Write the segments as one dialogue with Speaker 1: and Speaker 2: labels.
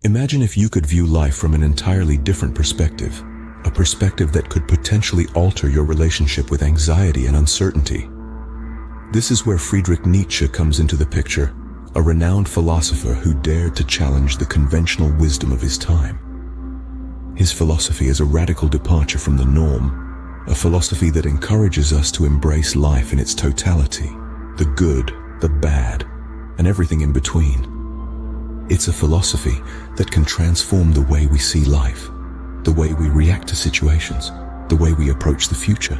Speaker 1: Imagine if you could view life from an entirely different perspective, a perspective that could potentially alter your relationship with anxiety and uncertainty. This is where Friedrich Nietzsche comes into the picture, a renowned philosopher who dared to challenge the conventional wisdom of his time. His philosophy is a radical departure from the norm, a philosophy that encourages us to embrace life in its totality, the good, the bad, and everything in between. It's a philosophy that can transform the way we see life, the way we react to situations, the way we approach the future.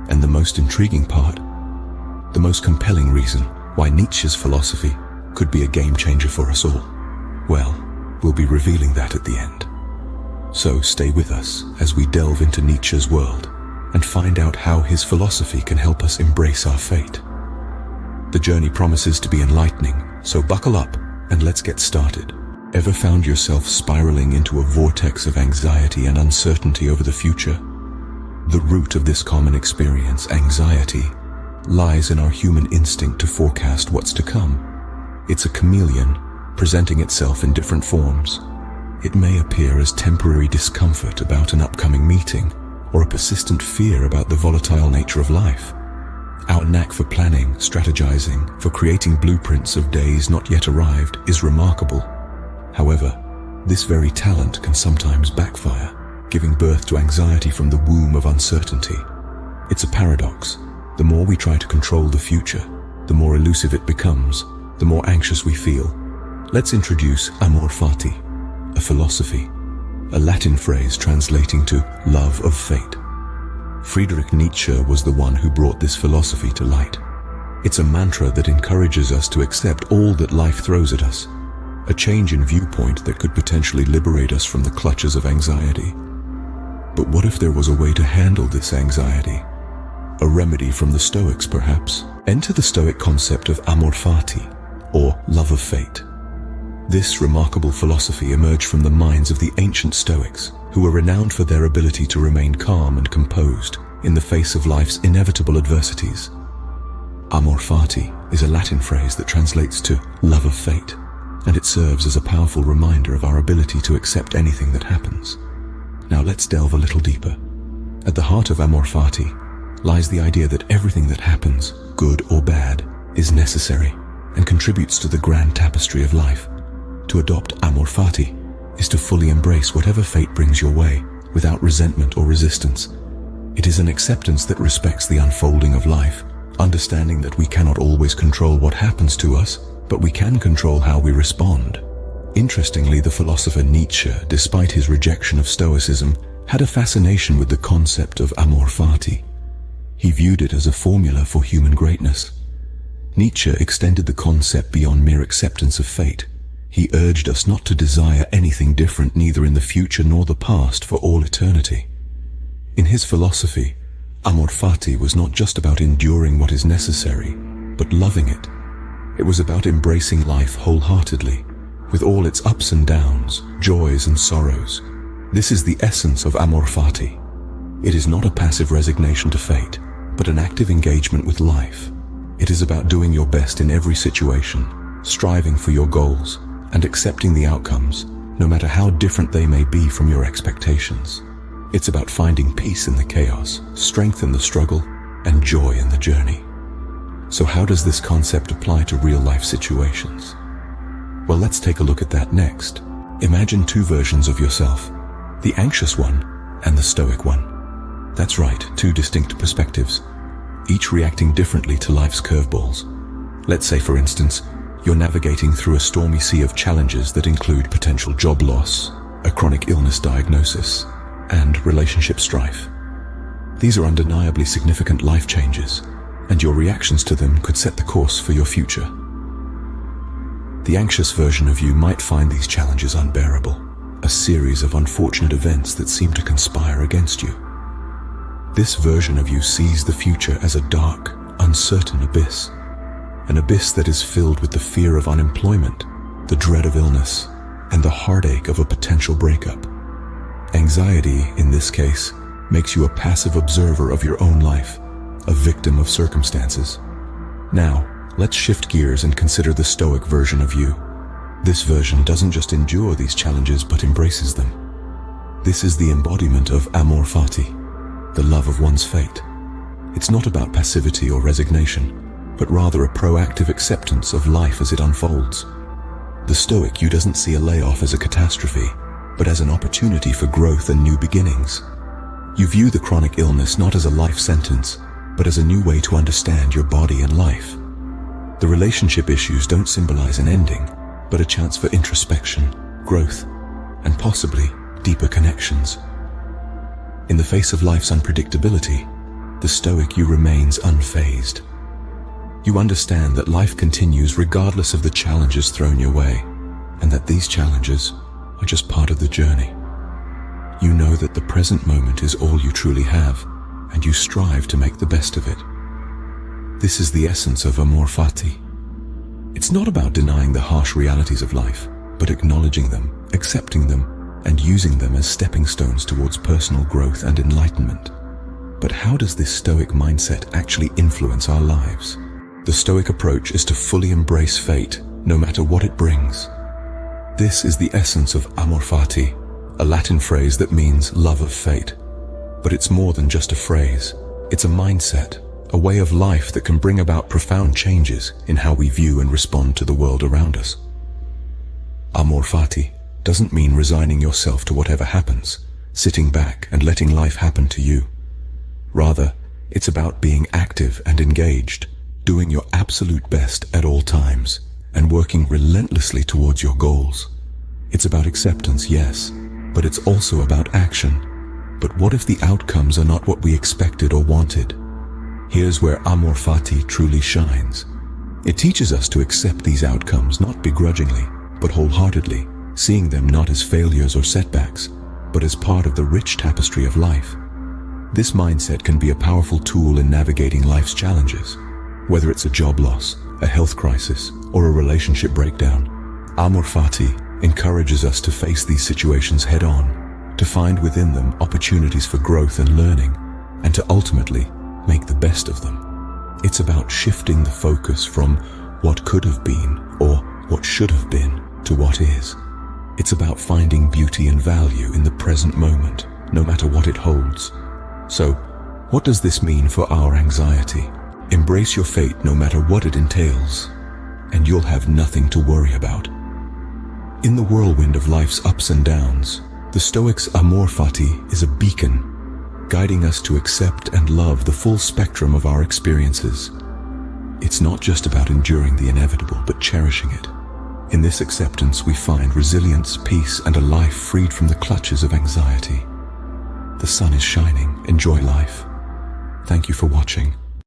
Speaker 1: And the most intriguing part, the most compelling reason why Nietzsche's philosophy could be a game changer for us all, well, we'll be revealing that at the end. So stay with us as we delve into Nietzsche's world and find out how his philosophy can help us embrace our fate. The journey promises to be enlightening, so buckle up and let's get started. Ever found yourself spiraling into a vortex of anxiety and uncertainty over the future? The root of this common experience, anxiety, lies in our human instinct to forecast what's to come. It's a chameleon, presenting itself in different forms. It may appear as temporary discomfort about an upcoming meeting, or a persistent fear about the volatile nature of life. Our knack for planning, strategizing, for creating blueprints of days not yet arrived is remarkable. However, this very talent can sometimes backfire, giving birth to anxiety from the womb of uncertainty. It's a paradox. The more we try to control the future, the more elusive it becomes, the more anxious we feel. Let's introduce Amor Fati, a philosophy, a Latin phrase translating to love of fate. Friedrich Nietzsche was the one who brought this philosophy to light. It's a mantra that encourages us to accept all that life throws at us, a change in viewpoint that could potentially liberate us from the clutches of anxiety. But what if there was a way to handle this anxiety? A remedy from the Stoics, perhaps? Enter the Stoic concept of Amor Fati, or love of fate. This remarkable philosophy emerged from the minds of the ancient Stoics, who were renowned for their ability to remain calm and composed in the face of life's inevitable adversities. Amor Fati is a Latin phrase that translates to love of fate, and it serves as a powerful reminder of our ability to accept anything that happens. Now let's delve a little deeper. At the heart of Amor Fati lies the idea that everything that happens, good or bad, is necessary and contributes to the grand tapestry of life. To adopt Amor Fati is to fully embrace whatever fate brings your way, without resentment or resistance. It is an acceptance that respects the unfolding of life, understanding that we cannot always control what happens to us, but we can control how we respond. Interestingly, the philosopher Nietzsche, despite his rejection of Stoicism, had a fascination with the concept of Amor Fati. He viewed it as a formula for human greatness. Nietzsche extended the concept beyond mere acceptance of fate. He urged us not to desire anything different, neither in the future nor the past, for all eternity. In his philosophy, Amor Fati was not just about enduring what is necessary, but loving it. It was about embracing life wholeheartedly, with all its ups and downs, joys and sorrows. This is the essence of Amor Fati. It is not a passive resignation to fate, but an active engagement with life. It is about doing your best in every situation, striving for your goals, and accepting the outcomes, no matter how different they may be from your expectations. It's about finding peace in the chaos, strength in the struggle, and joy in the journey. So how does this concept apply to real-life situations? Well, let's take a look at that next. Imagine two versions of yourself, the anxious one and the stoic one. That's right, two distinct perspectives, each reacting differently to life's curveballs. Let's say, for instance, you're navigating through a stormy sea of challenges that include potential job loss, a chronic illness diagnosis, and relationship strife. These are undeniably significant life changes, and your reactions to them could set the course for your future. The anxious version of you might find these challenges unbearable, a series of unfortunate events that seem to conspire against you. This version of you sees the future as a dark, uncertain abyss, an abyss that is filled with the fear of unemployment, the dread of illness, and the heartache of a potential breakup. Anxiety, in this case, makes you a passive observer of your own life, a victim of circumstances. Now, let's shift gears and consider the stoic version of you. This version doesn't just endure these challenges but embraces them. This is the embodiment of Amor Fati, the love of one's fate. It's not about passivity or resignation, but rather a proactive acceptance of life as it unfolds. The Stoic you doesn't see a layoff as a catastrophe, but as an opportunity for growth and new beginnings. You view the chronic illness not as a life sentence, but as a new way to understand your body and life. The relationship issues don't symbolize an ending, but a chance for introspection, growth, and possibly deeper connections. In the face of life's unpredictability, the Stoic you remains unfazed. You understand that life continues regardless of the challenges thrown your way, and that these challenges are just part of the journey. You know that the present moment is all you truly have, and you strive to make the best of it. This is the essence of Amor Fati. It's not about denying the harsh realities of life, but acknowledging them, accepting them, and using them as stepping stones towards personal growth and enlightenment. But how does this Stoic mindset actually influence our lives? The Stoic approach is to fully embrace fate, no matter what it brings. This is the essence of Amor Fati, a Latin phrase that means love of fate. But it's more than just a phrase. It's a mindset, a way of life that can bring about profound changes in how we view and respond to the world around us. Amor Fati doesn't mean resigning yourself to whatever happens, sitting back and letting life happen to you. Rather, it's about being active and engaged, doing your absolute best at all times, and working relentlessly towards your goals. It's about acceptance, yes, but it's also about action. But what if the outcomes are not what we expected or wanted? Here's where Amor Fati truly shines. It teaches us to accept these outcomes not begrudgingly, but wholeheartedly, seeing them not as failures or setbacks, but as part of the rich tapestry of life. This mindset can be a powerful tool in navigating life's challenges. Whether it's a job loss, a health crisis, or a relationship breakdown, Amor Fati encourages us to face these situations head-on, to find within them opportunities for growth and learning, and to ultimately make the best of them. It's about shifting the focus from what could have been or what should have been to what is. It's about finding beauty and value in the present moment, no matter what it holds. So, what does this mean for our anxiety? Embrace your fate no matter what it entails, and you'll have nothing to worry about. In the whirlwind of life's ups and downs, the Stoics' Amor Fati is a beacon, guiding us to accept and love the full spectrum of our experiences. It's not just about enduring the inevitable, but cherishing it. In this acceptance, we find resilience, peace, and a life freed from the clutches of anxiety. The sun is shining. Enjoy life. Thank you for watching.